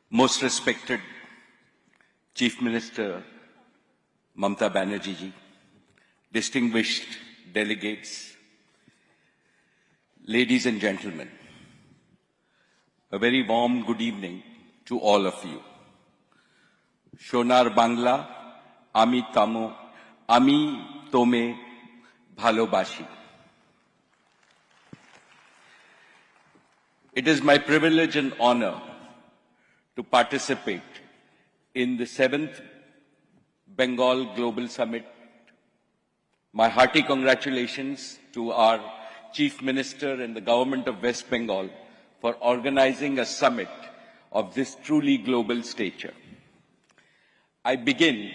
Most respected Chief Minister Mamata Banerjee ji, distinguished delegates, ladies and gentlemen, a very warm good evening to all of you. Shonar Bangla, Ami Tome Bhalobashi. It is my privilege and honor to participate in the 7th Bengal Global Summit. My hearty congratulations to our Chief Minister and the Government of West Bengal for organizing a summit of this truly global stature. I begin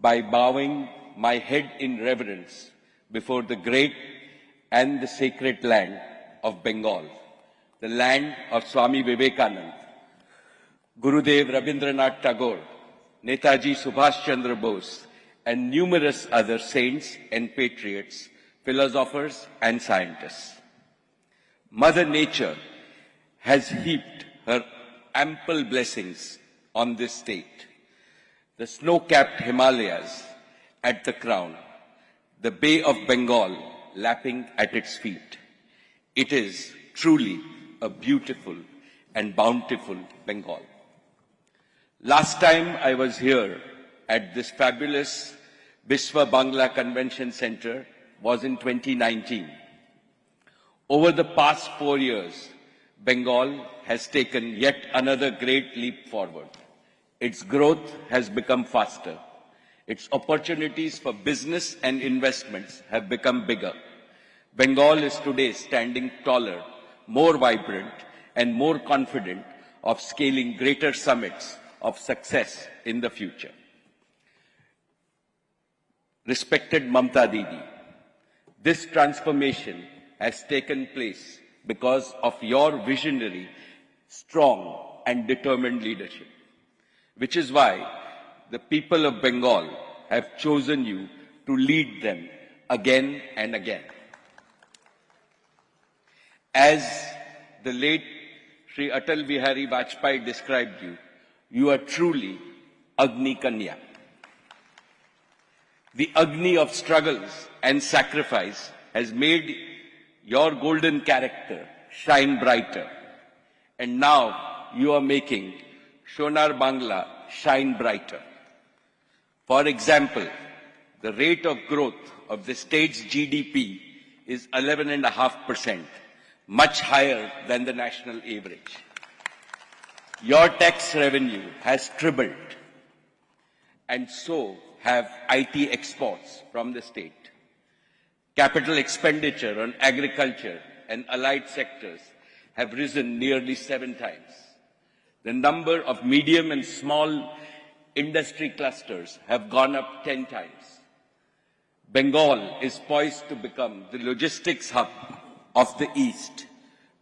by bowing my head in reverence before the great and the sacred land of Bengal, the land of Swami Vivekananda, Gurudev Rabindranath Tagore, Netaji Subhash Chandra Bose, and numerous other saints and patriots, philosophers and scientists. Mother Nature has heaped her ample blessings on this state. The snow-capped Himalayas at the crown, the Bay of Bengal lapping at its feet. It is truly a beautiful and bountiful Bengal. Last time I was here at this fabulous Biswa Bangla Convention Center was in 2019. Over the past 4 years, Bengal has taken yet another great leap forward. Its growth has become faster. Its opportunities for business and investments have become bigger. Bengal is today standing taller, more vibrant, and more confident of scaling greater summits of success in the future. Respected Mamata Didi, this transformation has taken place because of your visionary, strong and determined leadership, which is why the people of Bengal have chosen you to lead them again and again. As the late Sri Atal Bihari Vajpayee described you, you are truly Agni Kanya. The Agni of struggles and sacrifice has made your golden character shine brighter. And now you are making Shonar Bangla shine brighter. For example, the rate of growth of the state's GDP is 11.5%, much higher than the national average. Your tax revenue has tripled, and so have IT exports from the state. Capital expenditure on agriculture and allied sectors have risen nearly 7 times. The number of medium and small industry clusters have gone up 10 times. Bengal is poised to become the logistics hub of the East,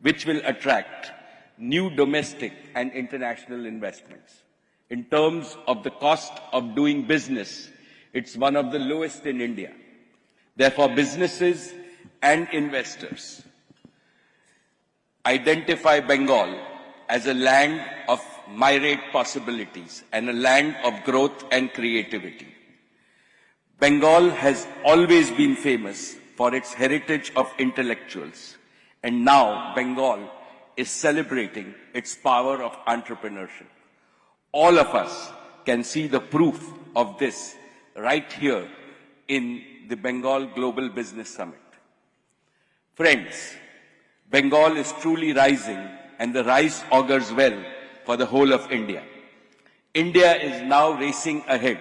which will attract new domestic and international investments. In terms of the cost of doing business, it's one of the lowest in India. Therefore, businesses and investors identify Bengal as a land of myriad possibilities and a land of growth and creativity. Bengal has always been famous for its heritage of intellectuals, and now Bengal is celebrating its power of entrepreneurship. All of us can see the proof of this right here in the Bengal Global Business Summit. Friends, Bengal is truly rising, and the rise augurs well for the whole of India. India is now racing ahead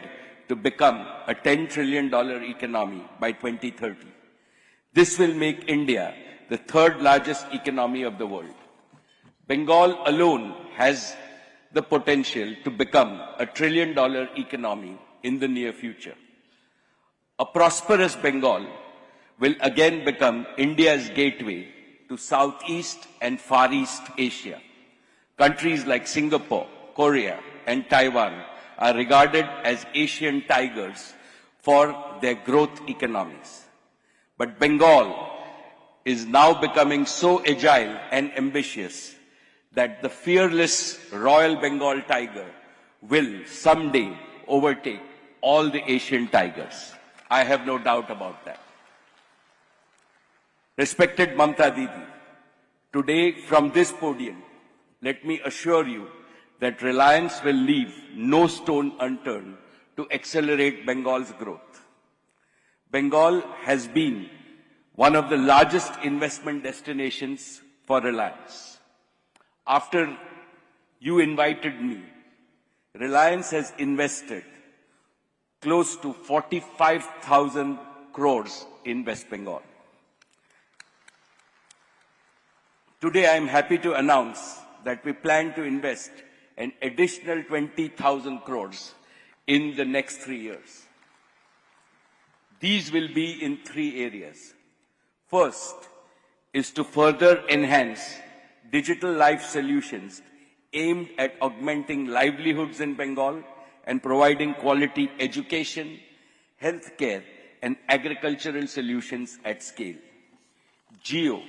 to become a $10 trillion economy by 2030. This will make India the 3rd largest economy of the world. Bengal alone has the potential to become a $1 trillion economy in the near future. A prosperous Bengal will again become India's gateway to Southeast and Far East Asia. Countries like Singapore, Korea, and Taiwan are regarded as Asian tigers for their growth economies. But Bengal is now becoming so agile and ambitious that the fearless Royal Bengal tiger will someday overtake all the Asian tigers. I have no doubt about that. Respected Mamta Didi, today from this podium, let me assure you that Reliance will leave no stone unturned to accelerate Bengal's growth. Bengal has been one of the largest investment destinations for Reliance. After you invited me, Reliance has invested close to 45,000 crores in West Bengal. Today, I am happy to announce that we plan to invest an additional 20,000 crores in the next 3 years. These will be in 3 areas. First is to further enhance digital life solutions aimed at augmenting livelihoods in Bengal and providing quality education, healthcare, and agricultural solutions at scale. Jio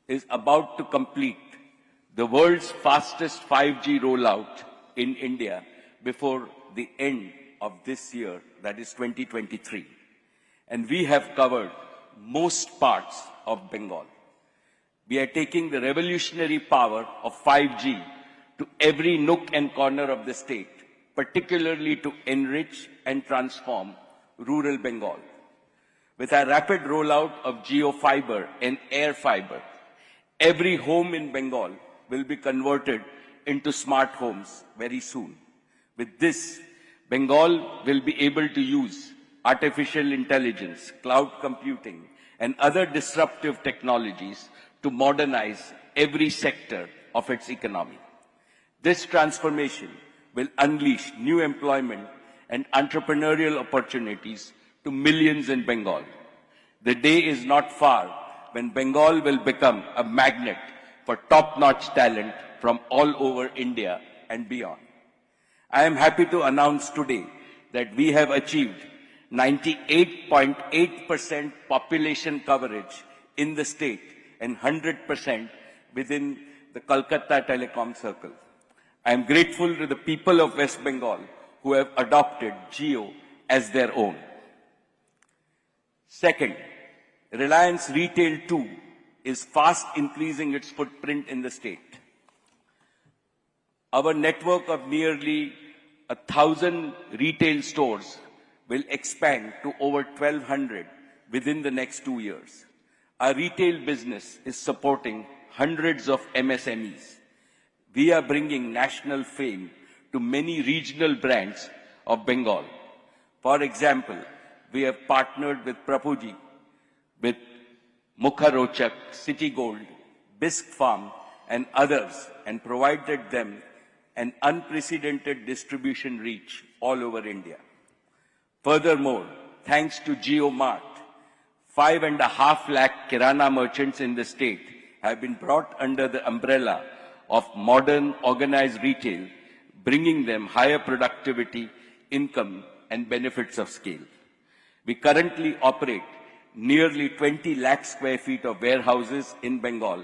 is about to complete the world's fastest 5G rollout in India before the end of this year, that is 2023. And we have covered most parts of Bengal. We are taking the revolutionary power of 5G to every nook and corner of the state, particularly to enrich and transform rural Bengal. With our rapid rollout of Jio Fiber and Air Fiber, every home in Bengal will be converted into smart homes very soon. With this, Bengal will be able to use artificial intelligence, cloud computing, and other disruptive technologies to modernize every sector of its economy. This transformation will unleash new employment and entrepreneurial opportunities to millions in Bengal. The day is not far when Bengal will become a magnet for top-notch talent from all over India and beyond. I am happy to announce today that we have achieved 98.8% population coverage in the state and 100% within the Kolkata telecom circle. I am grateful to the people of West Bengal who have adopted Jio as their own. Second, Reliance Retail too is fast increasing its footprint in the state. Our network of nearly 1,000 retail stores will expand to over 1,200 within the next 2 years. Our retail business is supporting hundreds of MSMEs. We are bringing national fame to many regional brands of Bengal. For example, we have partnered with Prapuji, with Mukharochak, City Gold, Bisque Farm, and others, and provided them an unprecedented distribution reach all over India. Furthermore, thanks to JioMart, 5.5 lakh Kirana merchants in the state have been brought under the umbrella of modern organized retail, bringing them higher productivity, income, and benefits of scale. We currently operate nearly 20 lakh square feet of warehouses in Bengal,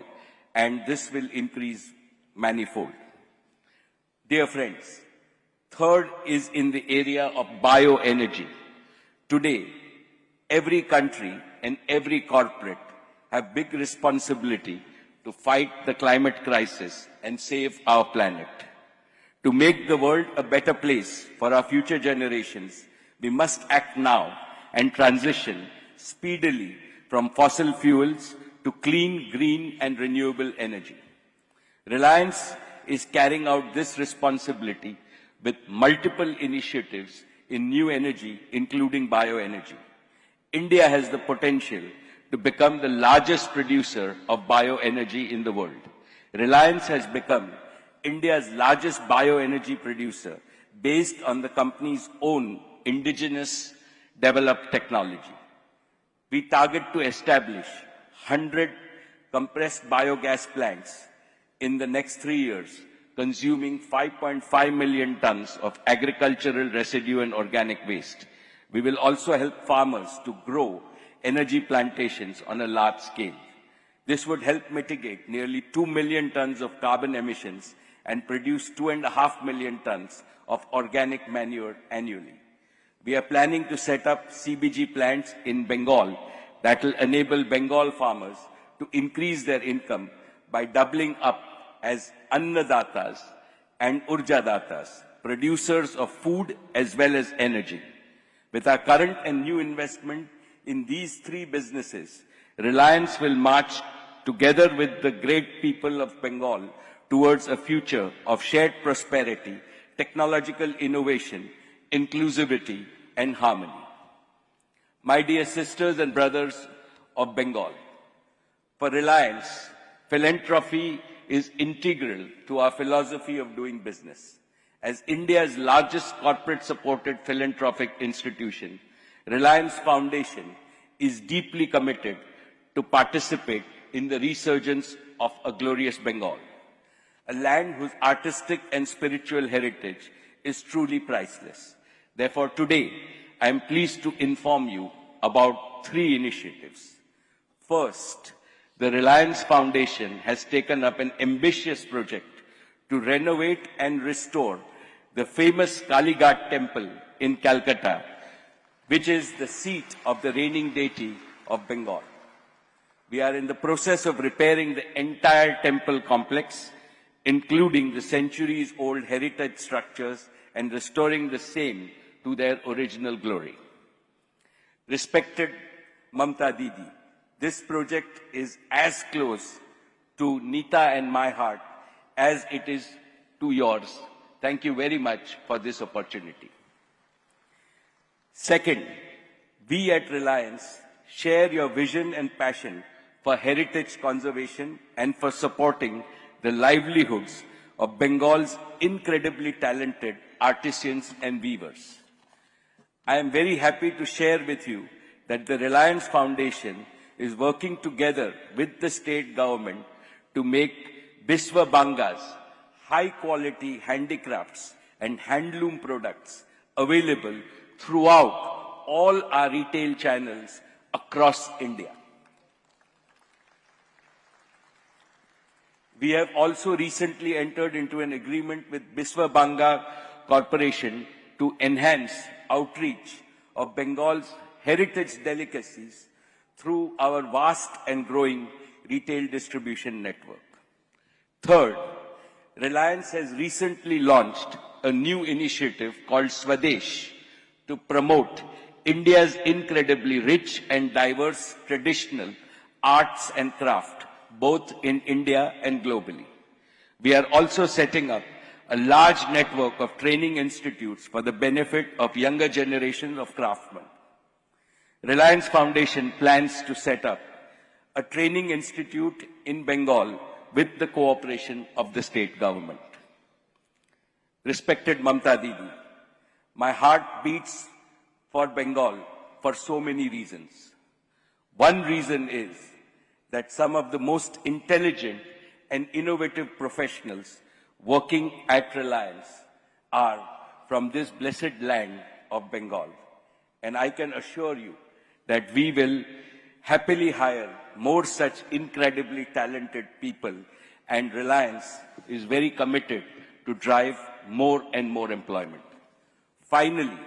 and this will increase manifold. Dear friends, third is in the area of bioenergy. Today, every country and every corporate have big responsibility to fight the climate crisis and save our planet. To make the world a better place for our future generations, we must act now and transition speedily from fossil fuels to clean, green, and renewable energy. Reliance is carrying out this responsibility with multiple initiatives in new energy, including bioenergy. India has the potential to become the largest producer of bioenergy in the world. Reliance has become India's largest bioenergy producer based on the company's own indigenous developed technology. We target to establish 100 compressed biogas plants in the next 3 years, consuming 5.5 million tons of agricultural residue and organic waste. We will also help farmers to grow energy plantations on a large scale. This would help mitigate nearly 2 million tons of carbon emissions and produce 2.5 million tons of organic manure annually. We are planning to set up CBG plants in Bengal that will enable Bengal farmers to increase their income by doubling up as Annadatas and Urjadatas, producers of food as well as energy. With our current and new investment in these three businesses, Reliance will march together with the great people of Bengal towards a future of shared prosperity, technological innovation, inclusivity, and harmony. My dear sisters and brothers of Bengal, for Reliance, philanthropy is integral to our philosophy of doing business. As India's largest corporate-supported philanthropic institution, Reliance Foundation is deeply committed to participate in the resurgence of a glorious Bengal, a land whose artistic and spiritual heritage is truly priceless. Therefore, today, I am pleased to inform you about three initiatives. First, the Reliance Foundation has taken up an ambitious project to renovate and restore the famous Kalighat temple in Calcutta, which is the seat of the reigning deity of Bengal. We are in the process of repairing the entire temple complex, including the centuries-old heritage structures, and restoring the same to their original glory. Respected Mamta Didi, this project is as close to Nita and my heart as it is to yours. Thank you very much for this opportunity. Second, we at Reliance share your vision and passion for heritage conservation and for supporting the livelihoods of Bengal's incredibly talented artisans and weavers. I am very happy to share with you that the Reliance Foundation is working together with the state government to make Biswa Banga's high-quality handicrafts and handloom products available throughout all our retail channels across India. We have also recently entered into an agreement with Biswa Banga Corporation to enhance outreach of Bengal's heritage delicacies through our vast and growing retail distribution network. Third, Reliance has recently launched a new initiative called Swadesh to promote India's incredibly rich and diverse traditional arts and craft, both in India and globally. We are also setting up a large network of training institutes for the benefit of younger generations of craftsmen. Reliance Foundation plans to set up a training institute in Bengal with the cooperation of the state government. Respected Mamta Didi, my heart beats for Bengal for so many reasons. One reason is that some of the most intelligent and innovative professionals working at Reliance are from this blessed land of Bengal. And I can assure you that we will happily hire more such incredibly talented people, and Reliance is very committed to drive more and more employment. Finally,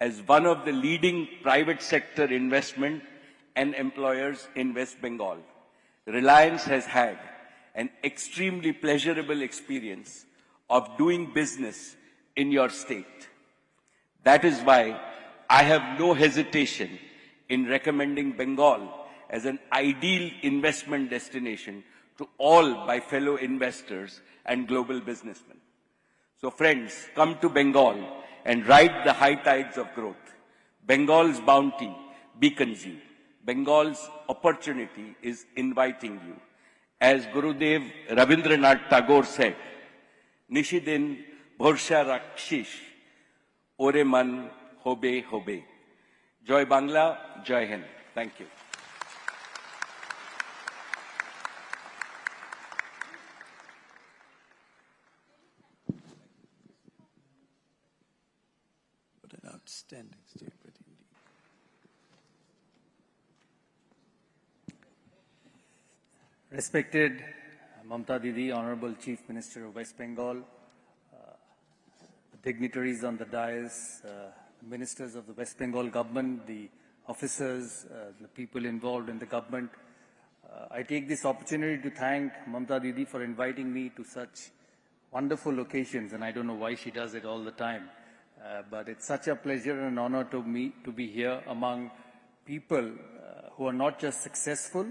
as one of the leading private sector investment and employers in West Bengal, Reliance has had an extremely pleasurable experience of doing business in your state. That is why I have no hesitation in recommending Bengal as an ideal investment destination to all my fellow investors and global businessmen. So friends, come to Bengal and ride the high tides of growth. Bengal's bounty beacons you. Bengal's opportunity is inviting you. As Gurudev Rabindranath Tagore said, Nishidin Bhorsha Rakshish, Ore Man Hobe Hobe. Joy Bangla, Joy Hind. Thank you. What an outstanding statement indeed. Respected Mamta Didi, Honorable Chief Minister of West Bengal, dignitaries on the dais, ministers of the West Bengal government, the officers, the people involved in the government. I take this opportunity to thank Mamta Didi for inviting me to such wonderful occasions, and I don't know why she does it all the time. But it's such a pleasure and an honor to me to be here among people who are not just successful,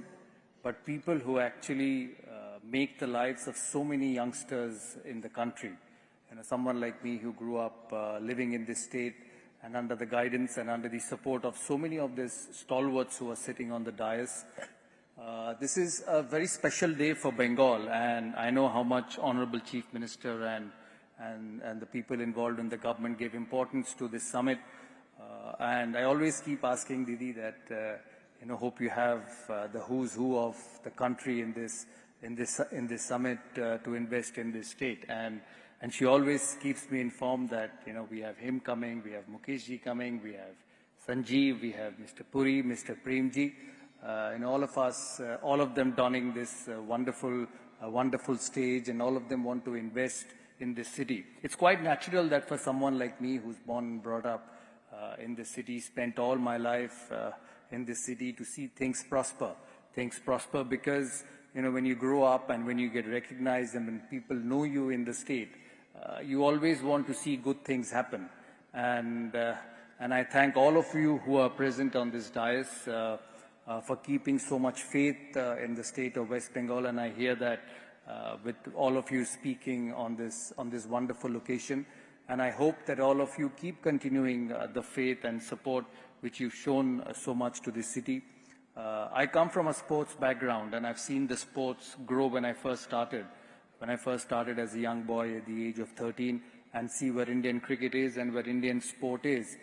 but people who actually make the lives of so many youngsters in the country. You know, someone like me who grew up living in this state and under the guidance and under the support of so many of these stalwarts who are sitting on the dais. This is a very special day for Bengal, and I know how much Honorable Chief Minister and the people involved in the government gave importance to this summit. And I always keep asking Didi that, hope you have the who's who of the country in this summit to invest in this state. And she always keeps me informed that, we have him coming, we have Mukeshji coming, we have Sanjeev, we have Mr. Puri, Mr. Premji, and all of us, all of them donning this wonderful stage, and all of them want to invest in this city. It's quite natural that for someone like me who's born and brought up in this city, spent all my life in this city to see things prosper. Things prosper because, when you grow up and when you get recognized and when people know you in the state, you always want to see good things happen. And I thank all of you who are present on this dais for keeping so much faith in the state of West Bengal. And I hear that with all of you speaking on this wonderful occasion. And I hope that all of you keep continuing the faith and support which you've shown so much to this city. I come from a sports background, and I've seen the sports grow when I first started. When I first started as a young boy at the age of 13, and see where Indian cricket is and where Indian sport is.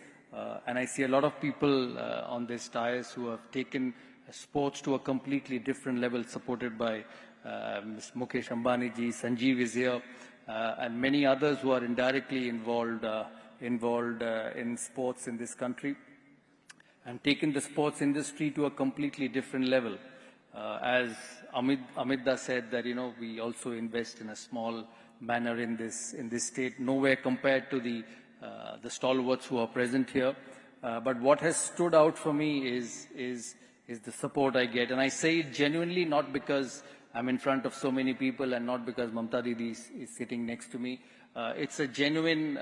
And I see a lot of people on this dais who have taken sports to a completely different level, supported by Ms. Mukesh Ambani ji, Sanjeev is here, and many others who are indirectly involved in sports in this country, and taken the sports industry to a completely different level. As Amida said that, we also invest in a small manner in this state, nowhere compared to the stalwarts who are present here. But what has stood out for me is the support I get. And I say it genuinely, not because I'm in front of so many people and not because Mamta Didi is sitting next to me. It's a genuine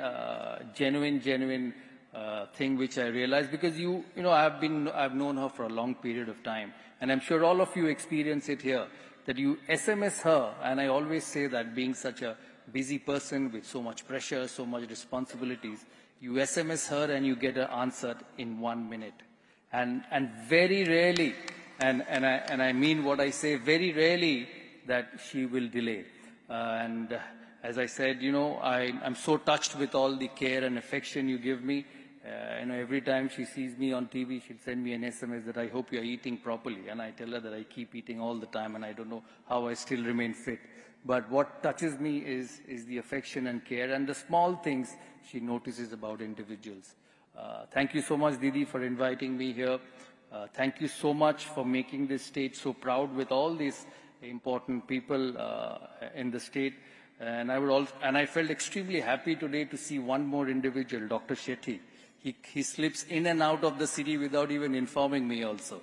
thing which I realized, because I've known her for a long period of time, and I'm sure all of you experience it here, that you SMS her, and I always say that, being such a busy person with so much pressure, so much responsibilities, you SMS her and you get her answered in 1 minute, and very rarely, and I mean what I say, very rarely that she will delay. And as I said, I'm so touched with all the care and affection you give me. Every time she sees me on TV, she'll send me an SMS that I hope you're eating properly. And I tell her that I keep eating all the time, and I don't know how I still remain fit. But what touches me is the affection and care and the small things she notices about individuals. Thank you so much, Didi, for inviting me here. Thank you so much for making this state so proud with all these important people in the state. And I felt extremely happy today to see one more individual, Dr. Shetty. He slips in and out of the city without even informing me also.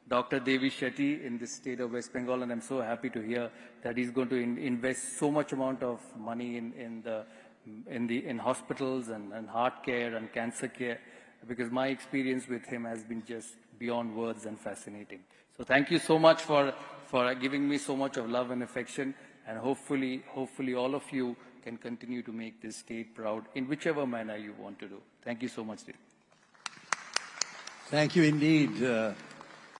Dr. Devi Shetty in the state of West Bengal, and I'm so happy to hear that he's going to invest so much amount of money in hospitals and heart care and cancer care, because my experience with him has been just beyond words and fascinating. So thank you so much for giving me so much of love and affection, and hopefully all of you can continue to make this state proud in whichever manner you want to do. Thank you so much, Didi. Thank you indeed.